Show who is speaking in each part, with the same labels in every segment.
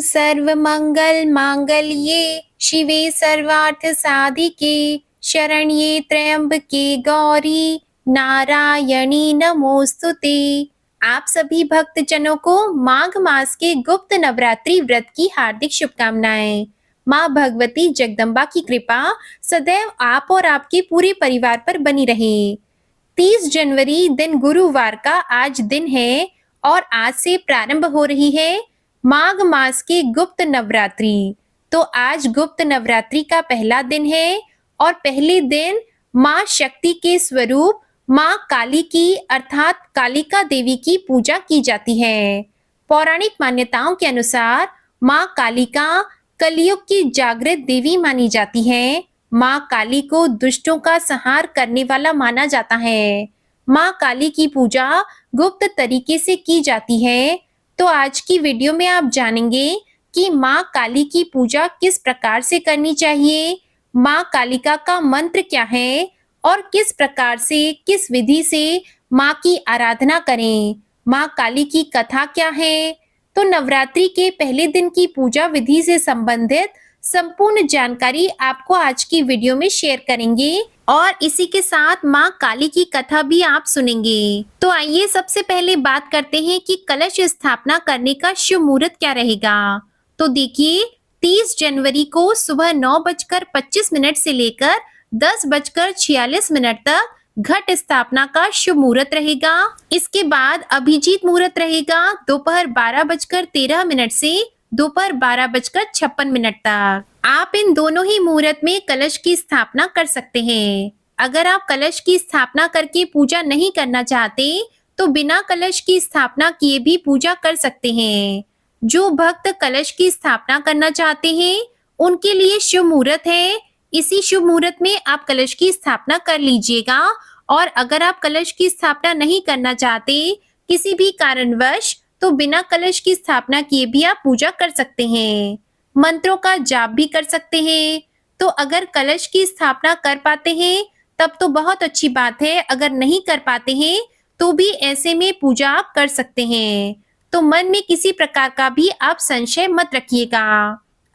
Speaker 1: सर्वमंगल मांगल्ये शिवे सर्वार्थ साधिके शरण्ये त्र्यंबके गौरी नारायणी नमोस्तुते। आप सभी भक्तजनों को माघ मास के गुप्त नवरात्रि व्रत की हार्दिक शुभकामनाएं। माँ भगवती जगदम्बा की कृपा सदैव आप और आपके पूरे परिवार पर बनी रहे। 30 जनवरी दिन गुरुवार का आज दिन है और आज से प्रारंभ हो रही है माघ मास के गुप्त नवरात्रि। तो आज गुप्त नवरात्रि का पहला दिन है और पहले दिन माँ शक्ति के स्वरूप माँ काली की अर्थात कालिका देवी की पूजा की जाती है। पौराणिक मान्यताओं के अनुसार माँ कालिका कलयुग की जागृत देवी मानी जाती है। माँ काली को दुष्टों का संहार करने वाला माना जाता है। माँ काली की पूजा गुप्त तरीके से की जाती है। तो आज की वीडियो में आप जानेंगे कि माँ काली की पूजा किस प्रकार से करनी चाहिए, माँ कालिका का मंत्र क्या है और किस प्रकार से किस विधि से माँ की आराधना करें, माँ काली की कथा क्या है। तो नवरात्रि के पहले दिन की पूजा विधि से संबंधित संपूर्ण जानकारी आपको आज की वीडियो में शेयर करेंगे और इसी के साथ माँ काली की कथा भी आप सुनेंगे। तो आइए सबसे पहले बात करते हैं कि कलश स्थापना करने का शुभ मुहूर्त क्या रहेगा। तो देखिए 30 जनवरी को सुबह 9:25 से लेकर 10:46 तक घट स्थापना का शुभ मुहूर्त रहेगा। इसके बाद अभिजीत मुहूर्त रहेगा दोपहर 12:13 से दोपहर 12:56 तक। आप इन दोनों ही मुहूर्त में कलश की स्थापना कर सकते हैं। अगर आप कलश की स्थापना करके पूजा नहीं करना चाहते तो बिना कलश की स्थापना किए भी पूजा कर सकते हैं। जो भक्त कलश की स्थापना करना चाहते हैं उनके लिए शुभ मुहूर्त है। इसी शुभ मुहूर्त में आप कलश की स्थापना कर लीजिएगा। और अगर आप कलश की स्थापना नहीं करना चाहते किसी भी कारणवश तो बिना कलश की स्थापना किए भी आप पूजा कर सकते हैं। मंत्रों का जाप भी कर सकते हैं। तो अगर कलश की स्थापना कर पाते हैं तब तो बहुत अच्छी बात है, अगर नहीं कर पाते हैं तो भी ऐसे में पूजा आप कर सकते हैं। तो मन में किसी प्रकार का भी आप संशय मत रखिएगा।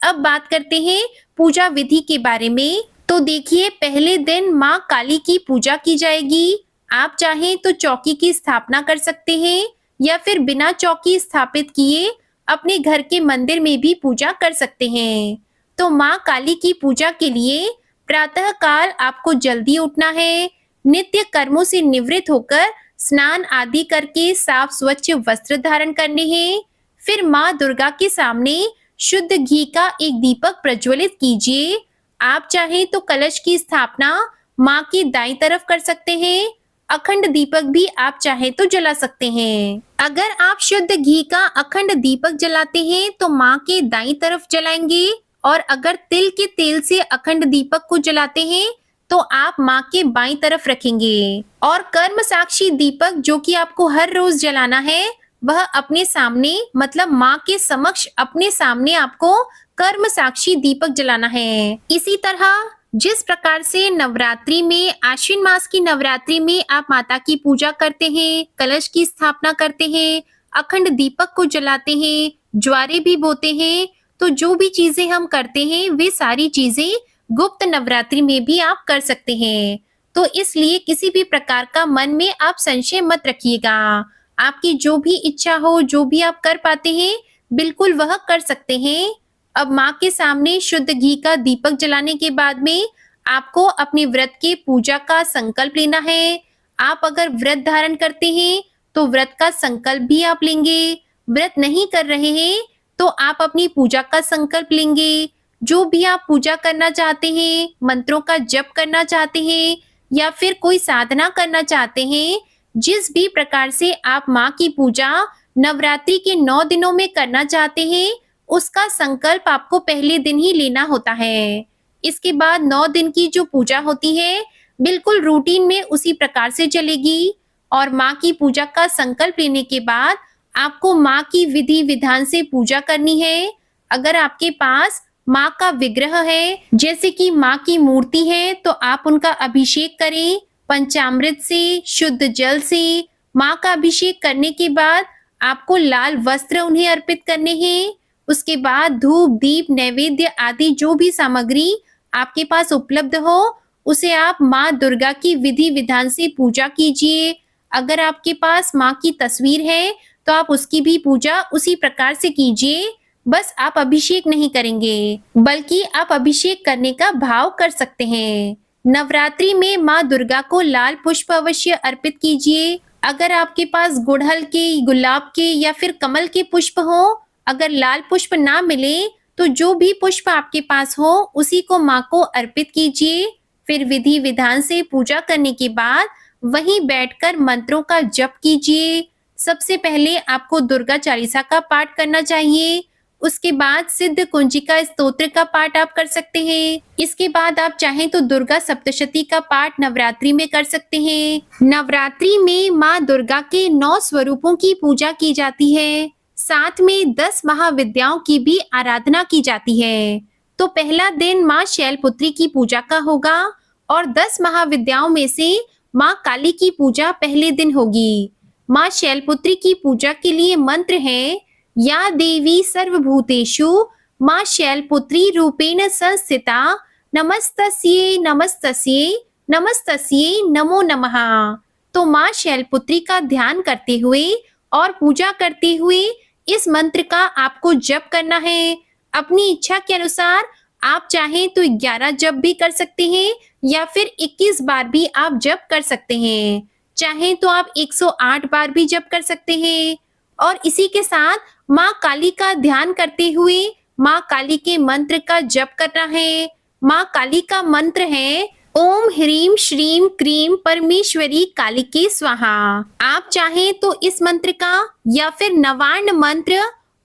Speaker 1: अब बात करते हैं पूजा विधि के बारे में। तो देखिए पहले दिन माँ काली की पूजा की जाएगी। आप चाहें तो चौकी की स्थापना कर सकते हैं या फिर बिना चौकी स्थापित किए अपने घर के मंदिर में भी पूजा कर सकते हैं। तो माँ काली की पूजा के लिए प्रातः काल आपको जल्दी उठना है। नित्य कर्मों से निवृत्त होकर स्नान आदि करके साफ स्वच्छ वस्त्र धारण करने हैं। फिर माँ दुर्गा के सामने शुद्ध घी का एक दीपक प्रज्वलित कीजिए। आप चाहें तो कलश की स्थापना माँ की दाईं तरफ कर सकते हैं। अखंड दीपक भी आप चाहे तो जला सकते हैं। अगर आप शुद्ध घी का अखंड दीपक जलाते हैं तो माँ के दाईं तरफ जलाएंगे और अगर तिल के तेल से अखंड दीपक को जलाते हैं तो आप माँ के बाईं तरफ रखेंगे। और कर्म साक्षी दीपक जो कि आपको हर रोज जलाना है वह अपने सामने मतलब माँ के समक्ष अपने सामने आपको कर्म साक्षी दीपक जलाना है। इसी तरह जिस प्रकार से नवरात्रि में आश्विन मास की नवरात्रि में आप माता की पूजा करते हैं, कलश की स्थापना करते हैं, अखंड दीपक को जलाते हैं, ज्वारे भी बोते हैं, तो जो भी चीजें हम करते हैं वे सारी चीजें गुप्त नवरात्रि में भी आप कर सकते हैं। तो इसलिए किसी भी प्रकार का मन में आप संशय मत रखिएगा। आपकी जो भी इच्छा हो, जो भी आप कर पाते हैं बिल्कुल वह कर सकते हैं। अब माँ के सामने शुद्ध घी का दीपक जलाने के बाद में आपको अपने व्रत के पूजा का संकल्प लेना है। आप अगर व्रत धारण करते हैं तो व्रत का संकल्प भी आप लेंगे। व्रत नहीं कर रहे हैं तो आप अपनी पूजा का संकल्प लेंगे। जो भी आप पूजा करना चाहते हैं, मंत्रों का जप करना चाहते हैं या फिर कोई साधना करना चाहते हैं, जिस भी प्रकार से आप माँ की पूजा नवरात्रि के 9 दिनों में करना चाहते हैं उसका संकल्प आपको पहले दिन ही लेना होता है। इसके बाद 9 दिन की जो पूजा होती है बिल्कुल रूटीन में उसी प्रकार से चलेगी। और माँ की पूजा का संकल्प लेने के बाद आपको माँ की विधि विधान से पूजा करनी है। अगर आपके पास माँ का विग्रह है, जैसे कि माँ की मूर्ति है, तो आप उनका अभिषेक करें पंचामृत से, शुद्ध जल से। माँ का अभिषेक करने के बाद आपको लाल वस्त्र उन्हें अर्पित करने हैं उसके बाद धूप, दीप, नैवेद्य आदि जो भी सामग्री आपके पास उपलब्ध हो, उसे आप माँ दुर्गा की विधि विधान से पूजा कीजिए। अगर आपके पास माँ की तस्वीर है, तो आप उसकी भी पूजा उसी प्रकार से कीजिए। बस आप अभिषेक नहीं करेंगे, बल्कि आप अभिषेक करने का भाव कर सकते हैं। नवरात्रि में माँ दुर्गा को लाल पुष्प अवश्य अर्पित कीजिए। अगर आपके पास गुड़हल के, गुलाब के या फिर कमल के पुष्प हो, अगर लाल पुष्प ना मिले, तो जो भी पुष्प आपके पास हो, उसी को माँ को अर्पित कीजिए। फिर विधि विधान से पूजा करने के बाद वहीं बैठकर मंत्रों का जप कीजिए। सबसे पहले आपको दुर्गा चालीसा का पाठ करना चाहिए। उसके बाद सिद्ध कुंजिका स्तोत्र का पाठ आप कर सकते हैं। इसके बाद आप चाहें तो दुर्गा सप्तशती का पाठ नवरात्रि में कर सकते हैं। नवरात्रि में माँ दुर्गा के 9 स्वरूपों की पूजा की जाती है। साथ में 10 महाविद्याओं की भी आराधना की जाती है। तो पहला दिन माँ शैलपुत्री की पूजा का होगा और 10 महाविद्याओं में से माँ काली की पूजा पहले दिन होगी। माँ शैलपुत्री की पूजा के लिए मंत्र है, या देवी सर्वभूतेषु माँ शैलपुत्री रूपेण संस्थिता नमस्तस्यै नमस्तस्यै नमस्तस्यै नमो नमः। तो माँ शैलपुत्री का ध्यान करते हुए और पूजा करते हुए इस मंत्र का आपको जप करना है। अपनी इच्छा के अनुसार आप चाहें तो 11 जप भी कर सकते हैं या फिर 21 बार भी आप जप कर सकते हैं। चाहें तो आप 108 बार भी जप कर सकते हैं। और इसी के साथ माँ काली का ध्यान करते हुए माँ काली के मंत्र का जप करना है। माँ काली का मंत्र है, ओम ह्रीम श्रीम क्रीम परमेश्वरी कालिके स्वाहा। आप चाहें तो इस मंत्र का या फिर नवार्ण मंत्र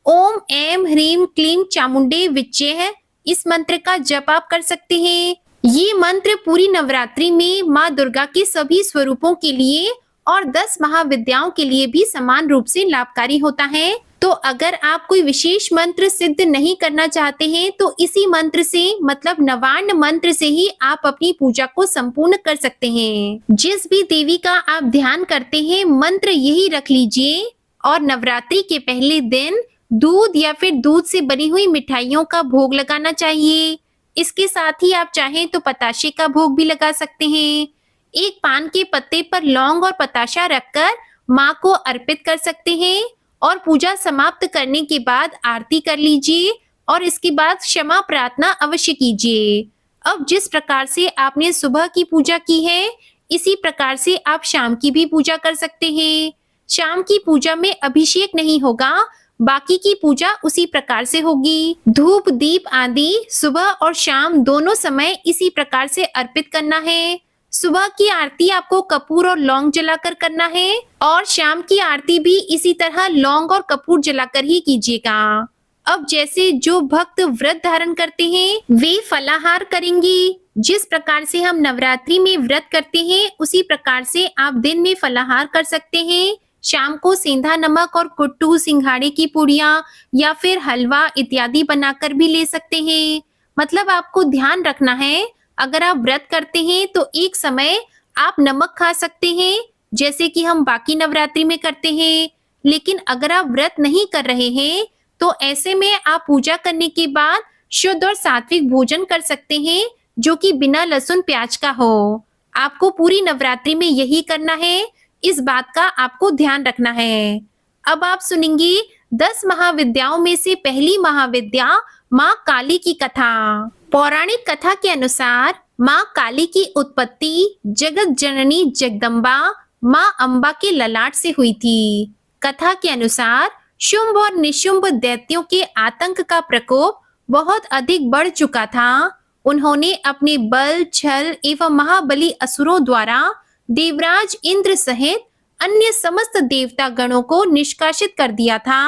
Speaker 1: ओम ऐं ह्रीम क्लीम चामुंडे विच्चे, इस मंत्र का जप आप कर सकते हैं। ये मंत्र पूरी नवरात्रि में माँ दुर्गा के सभी स्वरूपों के लिए और 10 महाविद्याओं के लिए भी समान रूप से लाभकारी होता है। तो अगर आप कोई विशेष मंत्र सिद्ध नहीं करना चाहते हैं, तो इसी मंत्र से, मतलब नवार्ण मंत्र से ही आप अपनी पूजा को संपूर्ण कर सकते हैं। जिस भी देवी का आप ध्यान करते हैं, मंत्र यही रख लीजिए और नवरात्रि के पहले दिन दूध या फिर दूध से बनी हुई मिठाइयों का भोग लगाना चाहिए। इसके साथ ही आप चाहें तो पताशे का भोग भी लगा सकते हैं। एक पान के पत्ते पर लौंग और पताशा रखकर माँ को अर्पित कर सकते हैं और पूजा समाप्त करने के बाद आरती कर लीजिए और इसके बाद क्षमा प्रार्थना अवश्य कीजिए। अब जिस प्रकार से आपने सुबह की पूजा की है, इसी प्रकार से आप शाम की भी पूजा कर सकते हैं। शाम की पूजा में अभिषेक नहीं होगा, बाकी की पूजा उसी प्रकार से होगी। धूप दीप आदि सुबह और शाम दोनों समय इसी प्रकार से अर्पित करना है। सुबह की आरती आपको कपूर और लौंग जलाकर करना है और शाम की आरती भी इसी तरह लौंग और कपूर जलाकर ही कीजिएगा। अब जैसे जो भक्त व्रत धारण करते हैं, वे फलाहार करेंगे। जिस प्रकार से हम नवरात्रि में व्रत करते हैं, उसी प्रकार से आप दिन में फलाहार कर सकते हैं। शाम को सेंधा नमक और कुट्टू, सिंघाड़े की पूड़ियाँ या फिर हलवा इत्यादि बनाकर भी ले सकते हैं। मतलब आपको ध्यान रखना है, अगर आप व्रत करते हैं तो एक समय आप नमक खा सकते हैं, जैसे कि हम बाकी नवरात्रि में करते हैं। लेकिन अगर आप व्रत नहीं कर रहे हैं, तो ऐसे में आप पूजा करने के बाद शुद्ध और सात्विक भोजन कर सकते हैं, जो कि बिना लहसुन प्याज का हो। आपको पूरी नवरात्रि में यही करना है, इस बात का आपको ध्यान रखना है। अब आप सुनेंगे 10 महाविद्याओं में से पहली महाविद्या माँ काली की कथा। पौराणिक कथा के अनुसार माँ काली की उत्पत्ति जगत जननी जगदम्बा माँ अम्बा के ललाट से हुई थी। कथा के अनुसार शुंभ और निशुंभ दैत्यों के आतंक का प्रकोप बहुत अधिक बढ़ चुका था। उन्होंने अपने बल, छल एवं महाबली असुरों द्वारा देवराज इंद्र सहित अन्य समस्त देवता गणों को निष्कासित कर दिया था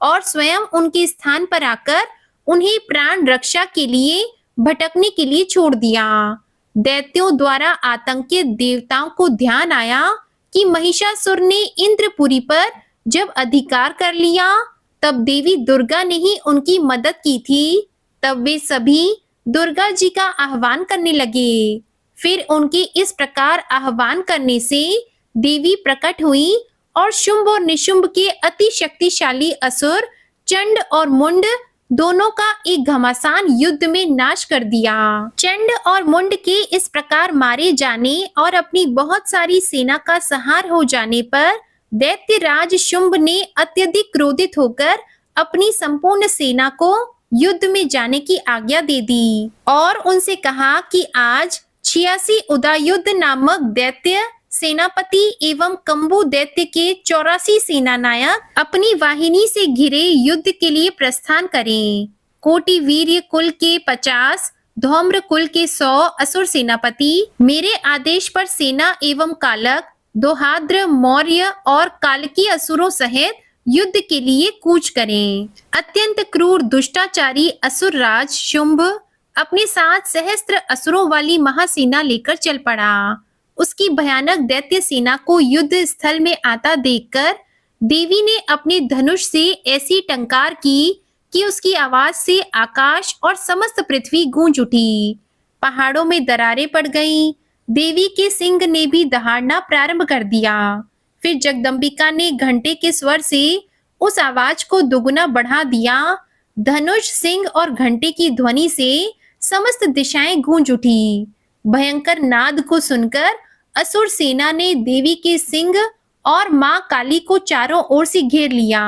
Speaker 1: और स्वयं उनके स्थान पर आकर उन्हें प्राण रक्षा के लिए भटकने के लिए छोड़ दिया। दैत्यों द्वारा आतंकित देवताओं को ध्यान आया कि महिषासुर ने इंद्रपुरी पर जब अधिकार कर लिया, तब देवी दुर्गा ने ही उनकी मदद की थी। तब वे सभी दुर्गा जी का आह्वान करने लगे। फिर उनके इस प्रकार आह्वान करने से देवी प्रकट हुई और शुंभ और निशुंभ के अति शक्तिशाली असुर चंड और मुंड दोनों का एक घमासान युद्ध में नाश कर दिया। चंड और मुंड के इस प्रकार मारे जाने और अपनी बहुत सारी सेना का संहार हो जाने पर दैत्य राज शुंभ ने अत्यधिक क्रोधित होकर अपनी संपूर्ण सेना को युद्ध में जाने की आज्ञा दे दी और उनसे कहा कि आज 86 उदयुद्ध नामक दैत्य सेनापति एवं कंबु दैत्य के 84 सेनानायक अपनी वाहिनी से घिरे युद्ध के लिए प्रस्थान करें। कोटि वीर्य कुल के 50, धौम्र कुल के 100 असुर सेनापति मेरे आदेश पर सेना एवं कालक, दोहाद्र, मौर्य और कालकी असुरों सहित युद्ध के लिए कूच करें। अत्यंत क्रूर दुष्टाचारी असुर राज शुंभ अपने साथ सहस्त्र असुरों वाली महासेना लेकर चल पड़ा। उसकी भयानक दैत्य सेना को युद्ध स्थल में आता देखकर देवी ने अपने धनुष से ऐसी टंकार की कि उसकी आवाज से आकाश और समस्त पृथ्वी गूंज उठी। पहाड़ों में दरारें पड़ गईं। देवी के सिंह ने भी दहाड़ना प्रारंभ कर दिया। फिर जगदम्बिका ने घंटे के स्वर से उस आवाज को दुगुना बढ़ा दिया। धनुष, सिंह और घंटे की ध्वनि से समस्त दिशाएं गूंज उठी। भयंकर नाद को सुनकर असुर सेना ने देवी के सिंह और मां काली को चारों ओर से घेर लिया।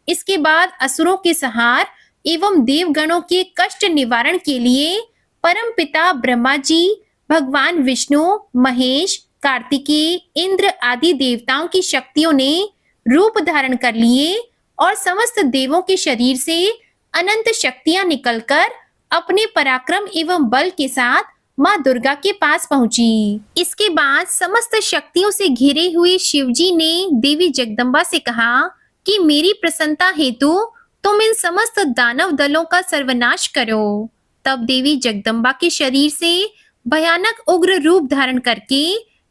Speaker 1: इसके बाद असुरों के संहार एवं देवगणों के कष्ट निवारण के लिए परम पिता ब्रह्मा जी, भगवान विष्णु, महेश, कार्तिकेय, इंद्र आदि देवताओं की शक्तियों ने रूप धारण कर लिए और समस्त देवों के शरीर से अनंत शक्तियां निकलकर अपने पराक्रम एवं बल के साथ माँ दुर्गा के पास पहुंची। इसके बाद समस्त शक्तियों से घिरे हुए शिवजी ने देवी जगदम्बा से कहा कि मेरी प्रसन्नता हेतु तुम इन समस्त दानव दलों का सर्वनाश करो। तब देवी जगदम्बा के शरीर से भयानक उग्र रूप धारण करके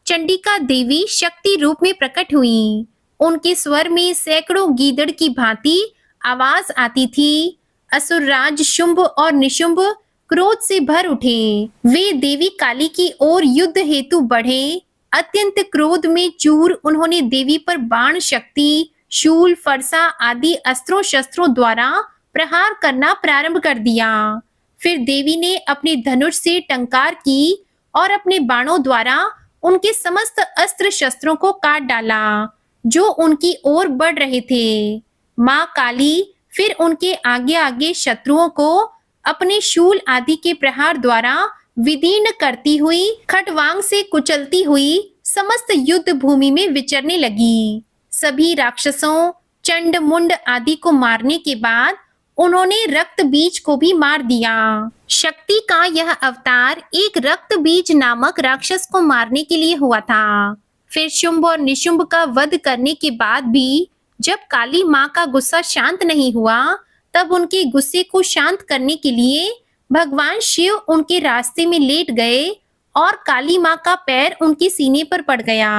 Speaker 1: चंडिका देवी शक्ति रूप में प्रकट हुई। उनके स्वर में सैकड़ों गीदड़ की भांति आवाज आती थी। असुरराज शुंभ और निशुंभ क्रोध से भर उठे। वे देवी काली की ओर युद्ध हेतु बढ़े। अत्यंत क्रोध में चूर उन्होंने देवी पर बाण शक्ति, शूल, फरसा आदि अस्त्रों शस्त्रों द्वारा प्रहार करना प्रारंभ कर दिया। फिर देवी ने अपने धनुष से टंकार की और अपने बाणों द्वारा उनके समस्त अस्त्र शस्त्रों को काट डाला जो उनकी ओर बढ़ रहे थे। माँ काली फिर उनके आगे आगे शत्रुओं को अपने शूल आदि के प्रहार द्वारा विदीर्ण करती हुई खटवांग से कुचलती हुई समस्त युद्ध भूमि में विचरने लगी। सभी राक्षसों, चंड, मुंड आदि को मारने के बाद उन्होंने रक्त बीज को भी मार दिया। शक्ति का यह अवतार एक रक्त बीज नामक राक्षस को मारने के लिए हुआ था। फिर शुंभ और निशुंभ का वध करने के बाद भी जब काली माँ का गुस्सा शांत नहीं हुआ, तब उनके गुस्से को शांत करने के लिए भगवान शिव उनके रास्ते में लेट गए और काली माँ का पैर उनके सीने पर पड़ गया।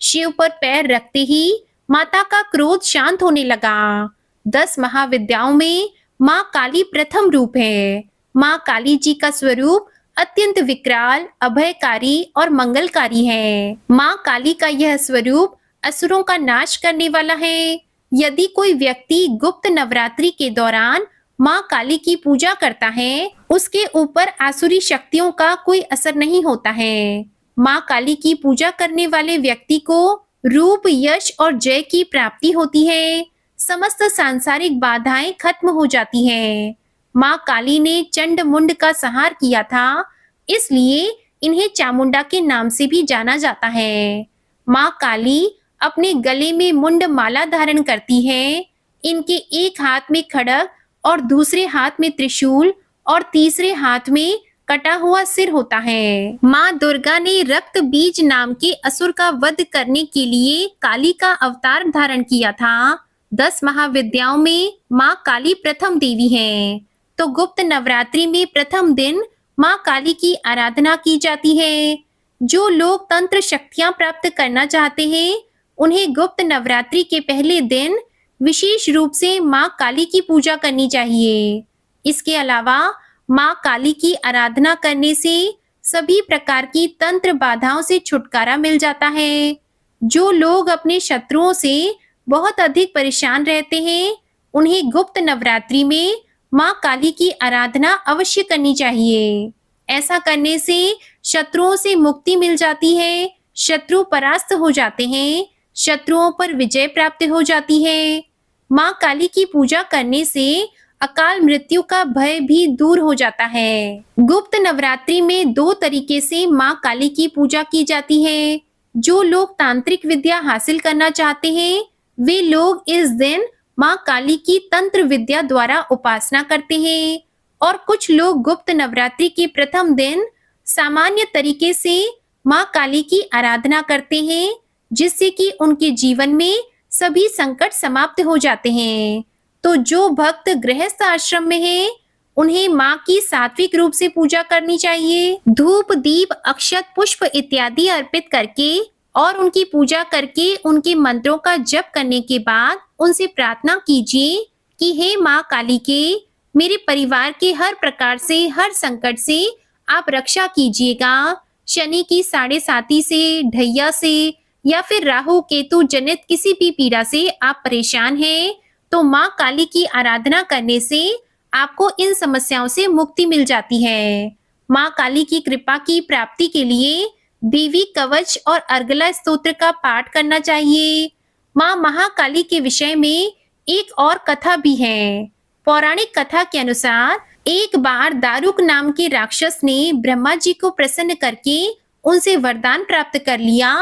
Speaker 1: शिव पर पैर रखते ही माता का क्रोध शांत होने लगा। 10 महाविद्याओं में माँ काली प्रथम रूप है। माँ काली जी का स्वरूप अत्यंत विकराल, अभयकारी और मंगलकारी है। माँ काली का यह स्वरूप असुरों का नाश करने वाला है। यदि कोई व्यक्ति गुप्त नवरात्रि के दौरान माँ काली की पूजा करता है, उसके ऊपर आसुरी शक्तियों का कोई असर नहीं होता है। माँ काली की पूजा करने वाले व्यक्ति को रूप, यश और जय की प्राप्ति होती है। समस्त सांसारिक बाधाएं खत्म हो जाती हैं। माँ काली ने चंड मुंड का संहार किया था, इसलिए इन्हें चामुंडा के नाम से भी जाना जाता है। माँ काली अपने गले में मुंड माला धारण करती है। इनके एक हाथ में खड्ग और दूसरे हाथ में त्रिशूल और तीसरे हाथ में कटा हुआ सिर होता है। माँ दुर्गा ने रक्त बीज नाम के असुर का वध करने के लिए काली का अवतार धारण किया था। 10 महाविद्याओं में माँ काली प्रथम देवी है। तो गुप्त नवरात्रि में प्रथम दिन माँ काली की आराधना की जाती है। जो लोग तंत्र शक्तियां प्राप्त करना चाहते हैं, उन्हें गुप्त नवरात्रि के पहले दिन विशेष रूप से माँ काली की पूजा करनी चाहिए। इसके अलावा माँ काली की आराधना करने से सभी प्रकार की तंत्र बाधाओं से छुटकारा मिल जाता है। जो लोग अपने शत्रुओं से बहुत अधिक परेशान रहते हैं, उन्हें गुप्त नवरात्रि में माँ काली की आराधना अवश्य करनी चाहिए। ऐसा करने से शत्रुओं से मुक्ति मिल जाती है, शत्रु परास्त हो जाते हैं, शत्रुओं पर विजय प्राप्त हो जाती है। माँ काली की पूजा करने से अकाल मृत्यु का भय भी दूर हो जाता है। गुप्त नवरात्रि में 2 तरीके से माँ काली की पूजा की जाती है। जो लोग तांत्रिक विद्या हासिल करना चाहते हैं, वे लोग इस दिन माँ काली की तंत्र विद्या द्वारा उपासना करते हैं और कुछ लोग गुप्त नवरात्रि के प्रथम दिन सामान्य तरीके से माँ काली की आराधना करते हैं, जिससे कि उनके जीवन में सभी संकट समाप्त हो जाते हैं। तो जो भक्त गृहस्थ आश्रम में है, उन्हें माँ की सात्विक रूप से पूजा करनी चाहिए। धूप, दीप, अक्षत, पुष्प इत्यादि अर्पित करके और उनकी पूजा करके उनके मंत्रों का जप करने के बाद उनसे प्रार्थना कीजिए कि हे माँ काली के, मेरे परिवार के हर प्रकार से, हर संकट से आप रक्षा कीजिएगा। शनि की 7.5 से, ढैया से या फिर राहु केतु जनित किसी भी पीड़ा से आप परेशान हैं, तो माँ काली की आराधना करने से आपको इन समस्याओं से मुक्ति मिल जाती है। माँ काली की कृपा की प्राप्ति के लिए देवी कवच और अर्गला स्तोत्र का पाठ करना चाहिए। माँ महाकाली के विषय में एक और कथा भी है। पौराणिक कथा के अनुसार एक बार दारुक नाम के राक्षस ने ब्रह्मा जी को प्रसन्न करके उनसे वरदान प्राप्त कर लिया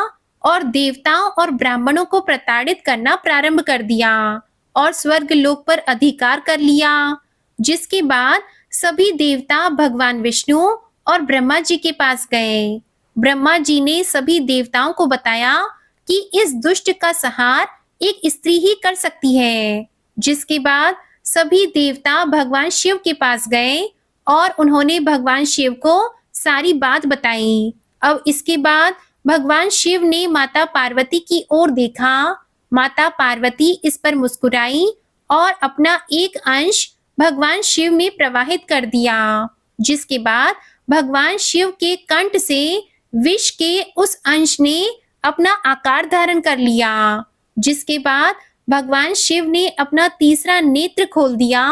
Speaker 1: और देवताओं और ब्राह्मणों को प्रताड़ित करना प्रारंभ कर दिया और स्वर्ग लोक पर अधिकार कर लिया। जिसके बाद सभी देवता भगवान विष्णु और ब्रह्मा जी के पास गए। ब्रह्मा जी ने सभी देवताओं को बताया कि इस दुष्ट का संहार एक स्त्री ही कर सकती है। जिसके बाद सभी देवता भगवान शिव के पास गए और उन्होंने भगवान शिव को सारी बात बताई। अब इसके बाद भगवान शिव ने माता पार्वती की ओर देखा। माता पार्वती इस पर मुस्कुराई और अपना एक अंश भगवान शिव में प्रवाहित कर दिया। जिसके बाद भगवान शिव के कंठ से विष के उस अंश ने अपना आकार धारण कर लिया। जिसके बाद भगवान शिव ने अपना तीसरा नेत्र खोल दिया।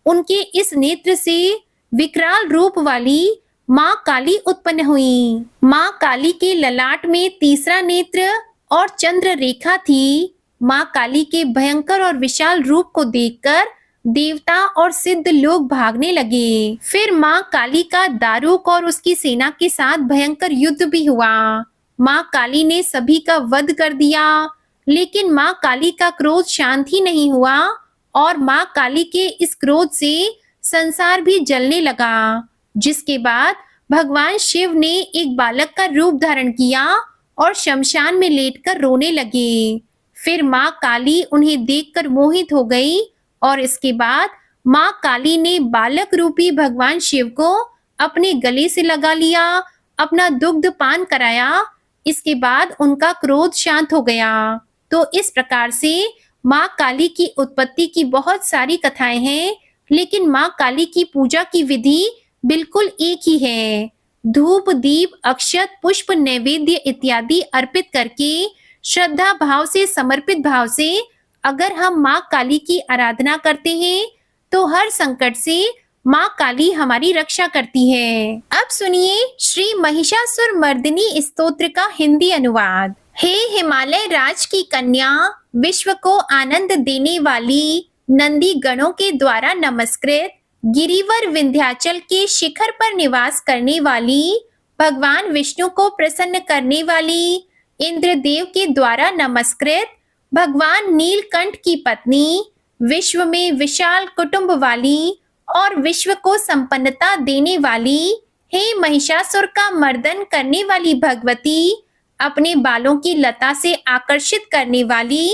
Speaker 1: उनके इस नेत्र से विकराल रूप वाली माँ काली उत्पन्न हुई। माँ काली के ललाट में तीसरा नेत्र और चंद्र रेखा थी। माँ काली के भयंकर और विशाल रूप को देखकर देवता और सिद्ध लोग भागने लगे। फिर माँ काली का दारुक और उसकी सेना के साथ भयंकर युद्ध भी हुआ। माँ काली ने सभी का वध कर दिया, लेकिन माँ काली का क्रोध शांत ही नहीं हुआ और माँ काली के इस क्रोध से संसार भी जलने लगा। जिसके बाद भगवान शिव ने एक बालक का रूप धारण किया और शमशान में लेटकर रोने लगे। फिर माँ काली उन्हें देखकर मोहित हो गई और इसके बाद माँ काली ने बालक रूपी भगवान शिव को अपने गले से लगा लिया, अपना दुग्ध पान कराया। इसके बाद उनका क्रोध शांत हो गया। तो इस प्रकार से माँ काली की उत्पत्ति की बहुत सारी कथाएं हैं, लेकिन माँ काली की पूजा की विधि बिल्कुल एक ही है। धूप, दीप, अक्षत, पुष्प, नैवेद्य इत्यादि अर्पित करके श्रद्धा भाव से, समर्पित भाव से अगर हम माँ काली की आराधना करते हैं तो हर संकट से माँ काली हमारी रक्षा करती है। अब सुनिए श्री महिषासुर मर्दिनी स्तोत्र का हिंदी अनुवाद। हे हिमालय राज की कन्या, विश्व को आनंद देने वाली, नंदी गणों के द्वारा नमस्कृत, गिरिवर विंध्याचल के शिखर पर निवास करने वाली, भगवान विष्णु को प्रसन्न करने वाली, इंद्रदेव के द्वारा नमस्कृत, भगवान नीलकंठ की पत्नी, विश्व में विशाल कुटुंब वाली और विश्व को संपन्नता देने वाली, हे महिषासुर का मर्दन करने वाली भगवती, अपने बालों की लता से आकर्षित करने वाली,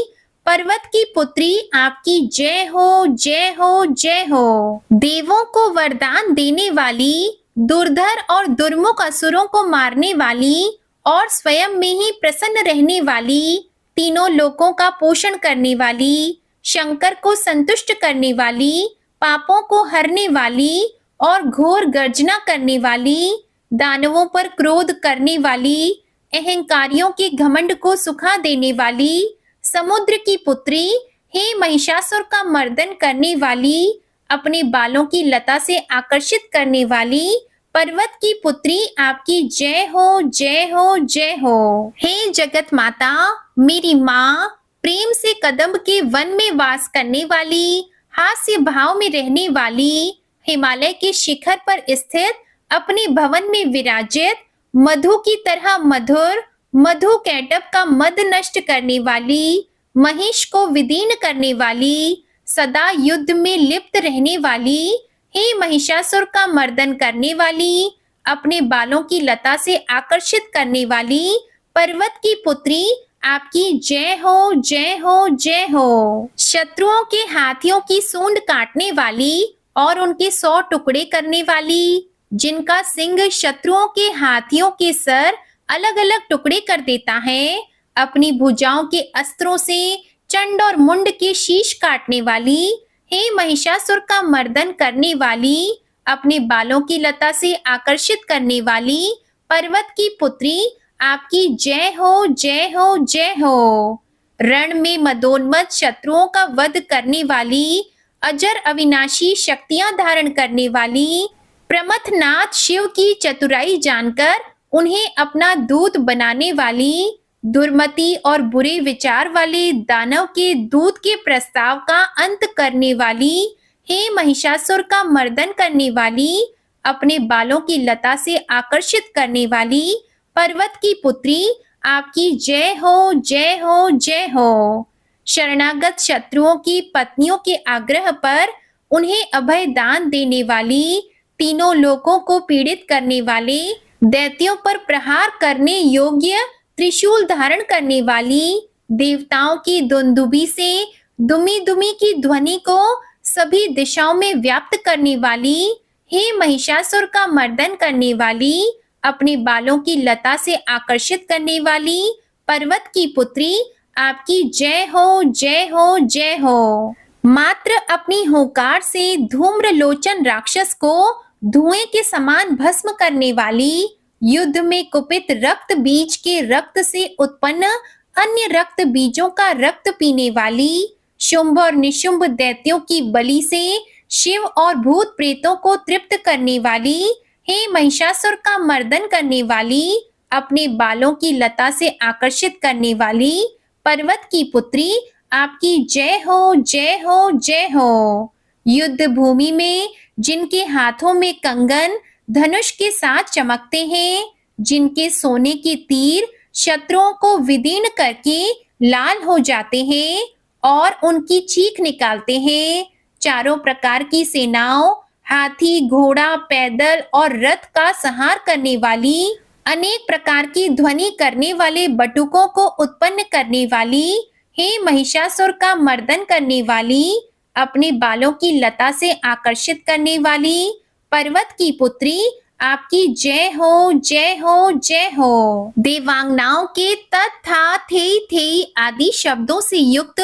Speaker 1: पर्वत की पुत्री, आपकी जय हो, जय हो, जय हो। देवों को वरदान देने वाली, दुर्धर और दुर्मुख असुरों को मारने वाली और स्वयं में ही प्रसन्न रहने वाली, तीनों लोकों का पोषण करने वाली, शंकर को संतुष्ट करने वाली, पापों को हरने वाली और घोर गर्जना करने वाली, दानवों पर क्रोध करने वाली, अहंकारियों के घमंड को सुखा देने वाली, समुद्र की पुत्री, हे महिषासुर का मर्दन करने वाली, अपने बालों की लता से आकर्षित करने वाली पर्वत की पुत्री आपकी जय हो, जय हो, जय हो। हे जगत माता, मेरी माँ, प्रेम से कदम्ब के वन में वास करने वाली, हास्य भाव में रहने वाली, हिमालय के शिखर पर स्थित अपने भवन में विराजित, मधु की तरह मधुर, मधु कैटब का मद नष्ट करने वाली, महिष को विदीर्ण करने वाली, सदा युद्ध में लिप्त रहने वाली, हे महिषासुर का मर्दन करने वाली, अपने बालों की लता से आकर्षित करने वाली पर्वत की पुत्री आपकी जय हो, जय हो, जय हो। शत्रुओं के हाथियों की सूंड काटने वाली और उनके 100 टुकड़े करने वाली, जिनका सिंह शत्रुओं के हाथियों के सर अलग अलग टुकड़े कर देता है, अपनी भुजाओं के अस्त्रों से चंड और मुंड के शीश काटने वाली, हे महिषासुर का मर्दन करने वाली, अपने बालों की लता से आकर्षित करने वाली पर्वत की पुत्री आपकी जय हो, जय हो, जय हो। रण में मदोन्मत्त शत्रुओं का वध करने वाली, अजर अविनाशी शक्तियां धारण करने वाली, प्रमथनाथ शिव की चतुराई जानकर उन्हें अपना दूत बनाने वाली, दुर्मति और बुरे विचार वाले दानव के दूत के प्रस्ताव का अंत करने वाली, हे महिषासुर का मर्दन करने वाली, अपने बालों की लता से आकर्षित करने वाली पर्वत की पुत्री आपकी जय हो, जय हो, जय हो। शरणागत शत्रुओं की पत्नियों के आग्रह पर उन्हें अभय दान देने वाली, तीनों लोकों को पीड़ित करने वाले, दैत्यों पर प्रहार करने योग्य त्रिशूल धारण करने वाली, देवताओं की दुंदुभी से दुमी दुमी की ध्वनि को सभी दिशाओं में व्याप्त करने वाली, हे महिषासुर का मर्दन करने वाली, अपने बालों की लता से आकर्षित करने वाली पर्वत की पुत्री आपकी जय हो, जय हो, जय हो। मात्र अपनी हुंकार से धूम्र लोचन राक्षस को धुएं के समान भस्म करने वाली, युद्ध में कुपित रक्त बीज के रक्त से उत्पन्न अन्य रक्त बीजों का रक्त पीने वाली, शुंभ और निशुंभ दैत्यों की बलि से शिव और भूत प्रेतों को तृप्त करने वाली, हे महिषासुर का मर्दन करने वाली, अपने बालों की लता से आकर्षित करने वाली पर्वत की पुत्री आपकी जय हो, जय हो, जय हो। युद्ध भूमि में जिनके हाथों में कंगन धनुष के साथ चमकते हैं, जिनके सोने के तीर शत्रुओं को विदीर्ण करके लाल हो जाते हैं और उनकी चीख निकालते हैं, चारों प्रकार की सेनाओं, हाथी, घोड़ा, पैदल और रथ का संहार करने वाली, अनेक प्रकार की ध्वनि करने वाले बटुकों को उत्पन्न करने वाली, हे महिषासुर का मर्दन करने वाली, अपने बालों की लता से आकर्षित करने वाली पर्वत की पुत्री आपकी जय हो, जय हो, जय हो। देवांगनाओं के तथा थे आदि शब्दों से युक्त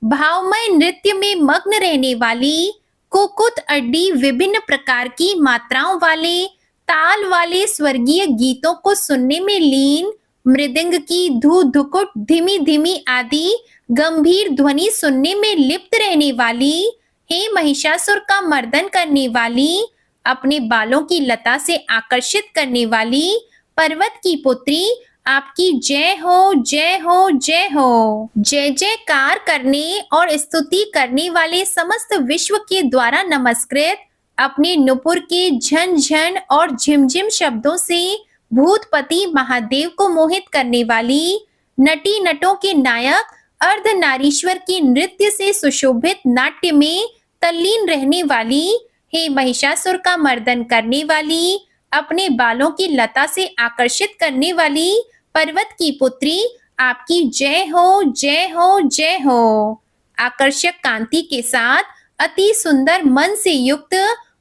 Speaker 1: भावमय नृत्य में मग्न रहने वाली, कुकुत अड्डी विभिन्न प्रकार की मात्राओं वाले ताल वाले स्वर्गीय गीतों को सुनने में लीन, मृदंग की धू धुकुट धीमी धीमी आदि गंभीर ध्वनि सुनने में लिप्त रहने वाली, हे महिषासुर का मर्दन करने वाली, अपने बालों की लता से आकर्षित करने वाली पर्वत की पुत्री आपकी जय हो, जय हो, जय हो। जय जयकार करने और स्तुति करने वाले समस्त विश्व के द्वारा नमस्कृत, अपने नुपुर के झन झन और झिमझिम शब्दों से भूतपति महादेव को मोहित करने वाली, नटी नटों के नायक अर्धनारीश्वर के नृत्य से सुशोभित नाट्य में तल्लीन रहने वाली, हे महिषासुर का मर्दन करने वाली, अपने बालों की लता से आकर्षित करने वाली पर्वत की पुत्री आपकी जय हो, जय हो, जय हो। आकर्षक कांति के साथ अति सुंदर मन से युक्त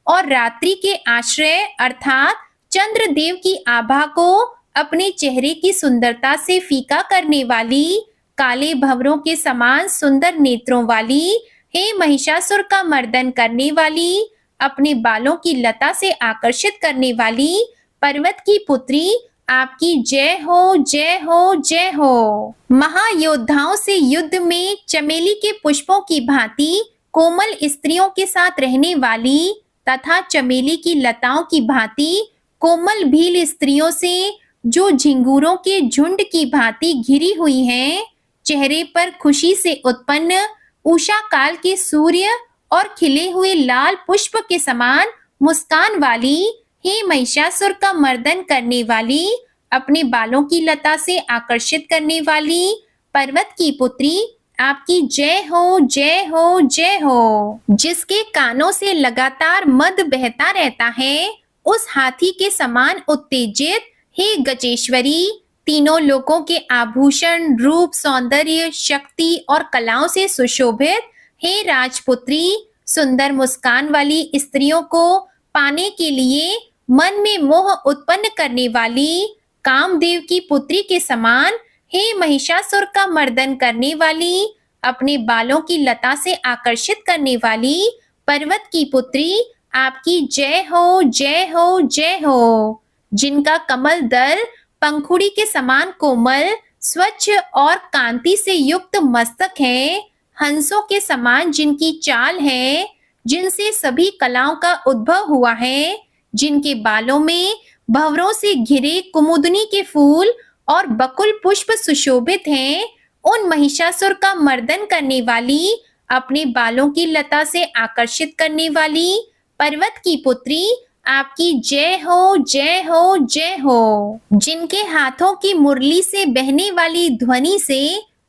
Speaker 1: और रात्रि के आश्रय अर्थात चंद्रदेव की आभा को अपने चेहरे की सुंदरता से फीका करने वाली, काले भंवरों के समान सुंदर नेत्रों वाली, हे महिषासुर का मर्दन करने वाली, अपने बालों की लता से आकर्षित करने वाली पर्वत की पुत्री आपकी जय हो, जय हो, जय हो। महायोद्धाओं से युद्ध में चमेली के पुष्पों की भांति कोमल स्त्रियों के साथ रहने वाली तथा चमेली की लताओं की भांति कोमल भील स्त्रियों से जो झिंगूरों के झुंड की भांति घिरी हुई हैं, चेहरे पर खुशी से उत्पन्न उषा काल के सूर्य और खिले हुए लाल पुष्प के समान मुस्कान वाली, हे महिषासुर का मर्दन करने वाली, अपने बालों की लता से आकर्षित करने वाली पर्वत की पुत्री, आपकी जय हो, जय हो, जय हो। जिसके कानों से लगातार मद बहता रहता है, उस हाथी के समान उत्तेजित, हे गजेश्वरी, तीनों लोकों के आभूषण, रूप, सौंदर्य, शक्ति और कलाओं से सुशोभित, हे राजपुत्री, सुंदर मुस्कान वाली स्त्रियों को पाने के लिए मन में मोह उत्पन्न करने वाली, कामदेव की पुत्री के समान, हे महिषासुर का मर्दन करने वाली, अपने बालों की लता से आकर्षित करने वाली पर्वत की पुत्री, आपकी जय हो, जय हो, जय हो। जिनका कमल दल पंखुड़ी के समान कोमल, स्वच्छ और कांति से युक्त मस्तक है, हंसों के समान जिनकी चाल है, जिनसे सभी कलाओं का उद्भव हुआ है, जिनके बालों में भंवरों से घिरे कुमुदनी के फूल और बकुल पुष्प सुशोभित हैं, उन महिषासुर का मर्दन करने वाली, अपने बालों की लता से आकर्षित करने वाली पर्वत की पुत्री, आपकी जय हो, जय हो, जय हो। जिनके हाथों की मुरली से बहने वाली ध्वनि से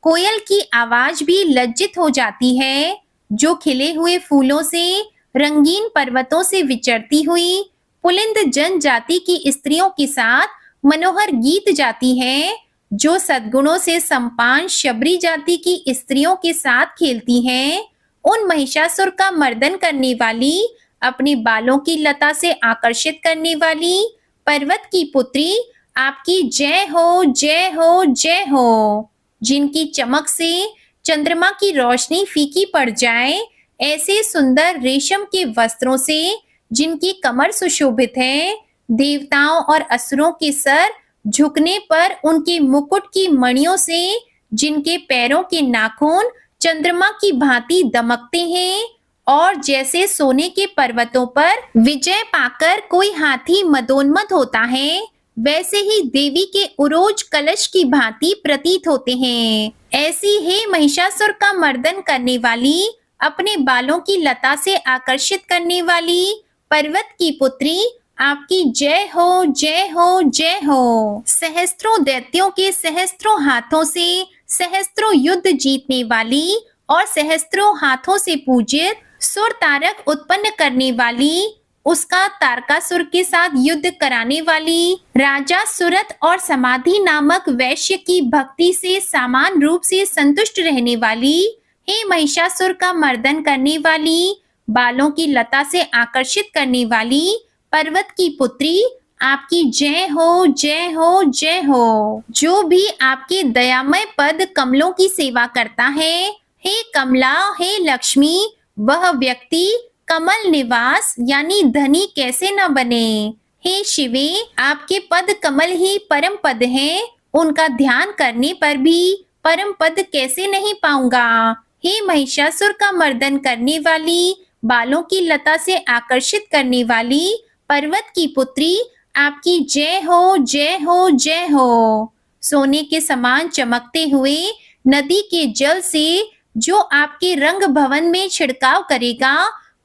Speaker 1: कोयल की आवाज भी लज्जित हो जाती है, जो खिले हुए फूलों से रंगीन पर्वतों से विचरती हुई पुलिंद जनजाति की स्त्रियों के साथ मनोहर गीत जाती है, जो सद्गुणों से संपान शबरी जाति की स्त्रियों के साथ खेलती हैं, उन महिषासुर का मर्दन करने वाली, अपने बालों की लता से आकर्षित करने वाली पर्वत की पुत्री, आपकी जय हो, जय हो, जय हो। जिनकी चमक से चंद्रमा की रोशनी फीकी पड़ जाए, ऐसे सुंदर रेशम के वस्त्रों से जिनकी कमर सुशोभित है, देवताओं और असुरों के सर झुकने पर उनके मुकुट की मणियों से जिनके पैरों के नाखून चंद्रमा की भांति दमकते हैं, और जैसे सोने के पर्वतों पर विजय पाकर कोई हाथी मदोन्मत्त होता है, वैसे ही देवी के उरोज कलश की भांति प्रतीत होते हैं। ऐसी हे महिषासुर का मर्दन करने वाली, अपने बालों की लता से आकर्षित करने वाली पर्वत की पुत्री, आपकी जय हो, जय हो, जय हो। सहस्त्रों दैत्यों के सहस्त्रों हाथों से सहस्त्रों युद्ध जीतने वाली और सहस्त्रों हाथों से पूजित सुर तारक उत्पन्न करने वाली, उसका तारकासुर के साथ युद्ध कराने वाली, राजा सुरत और समाधि नामक वैश्य की भक्ति से समान रूप से संतुष्ट रहने वाली, हे महिषासुर का मर्दन करने वाली, बालों की लता से आकर्षित करने वाली पर्वत की पुत्री, आपकी जय हो, जय हो, जय हो। जो भी आपके दयामय पद कमलों की सेवा करता है, हे कमला, हे लक्ष्मी, वह व्यक्ति कमल निवास यानी धनी कैसे न बने। हे शिवे, आपके पद कमल ही परम पद हैं, उनका ध्यान करने पर भी परम पद कैसे नहीं पाऊंगा। हे महिषासुर का मर्दन करने वाली, बालों की लता से आकर्षित करने वाली पर्वत की पुत्री, आपकी जय हो, जय हो, जय हो। सोने के समान चमकते हुए नदी के जल से जो आपके रंग भवन में छिड़काव करेगा,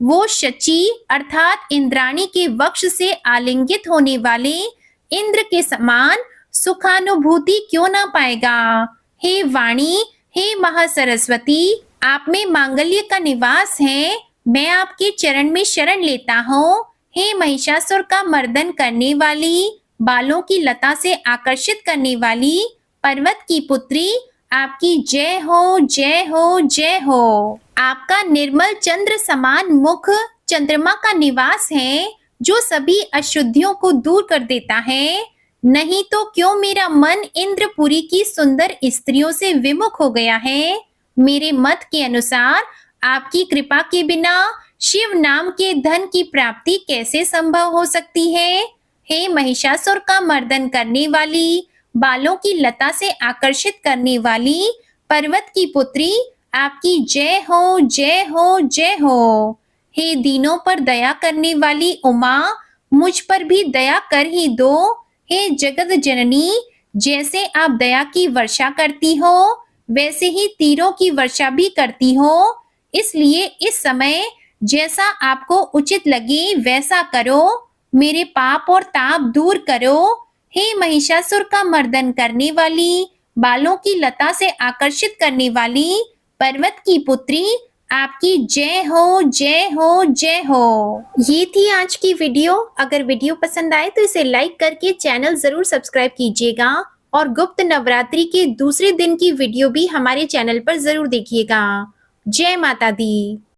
Speaker 1: वो शची अर्थात इंद्राणी के वक्ष से आलिंगित होने वाले इंद्र के समान सुखानुभूति क्यों ना पाएगा। हे वाणी, हे महासरस्वती, आप में मांगल्य का निवास है, मैं आपके चरण में शरण लेता हूँ। हे महिषासुर का मर्दन करने वाली, बालों की लता से आकर्षित करने वाली पर्वत की पुत्री, आपकी जय हो, जय हो, जय हो। आपका निर्मल चंद्र समान मुख चंद्रमा का निवास है, जो सभी अशुद्धियों को दूर कर देता है। नहीं तो क्यों मेरा मन इंद्रपुरी की सुंदर स्त्रियों से विमुख हो गया है। मेरे मत के अनुसार आपकी कृपा के बिना शिव नाम के धन की प्राप्ति कैसे संभव हो सकती है। हे महिषासुर का मर्दन करने वाली, बालों की लता से आकर्षित करने वाली पर्वत की पुत्री, आपकी जय हो, जय हो, जय हो। हे दीनों पर दया करने वाली उमा, मुझ पर भी दया कर ही दो। हे जगत जननी, जैसे आप दया की वर्षा करती हो, वैसे ही तीरों की वर्षा भी करती हो। इसलिए इस समय जैसा आपको उचित लगे वैसा करो। मेरे पाप और ताप दूर करो। हे महिषासुर का मर्दन करने वाली, बालों की लता से आकर्षित करने वाली पर्वत की पुत्री, आपकी जय हो, जय हो, जय हो। ये थी आज की वीडियो। अगर वीडियो पसंद आए तो इसे लाइक करके चैनल जरूर सब्सक्राइब कीजिएगा और गुप्त नवरात्रि के दूसरे दिन की वीडियो भी हमारे चैनल पर जरूर देखिएगा। जय माता दी।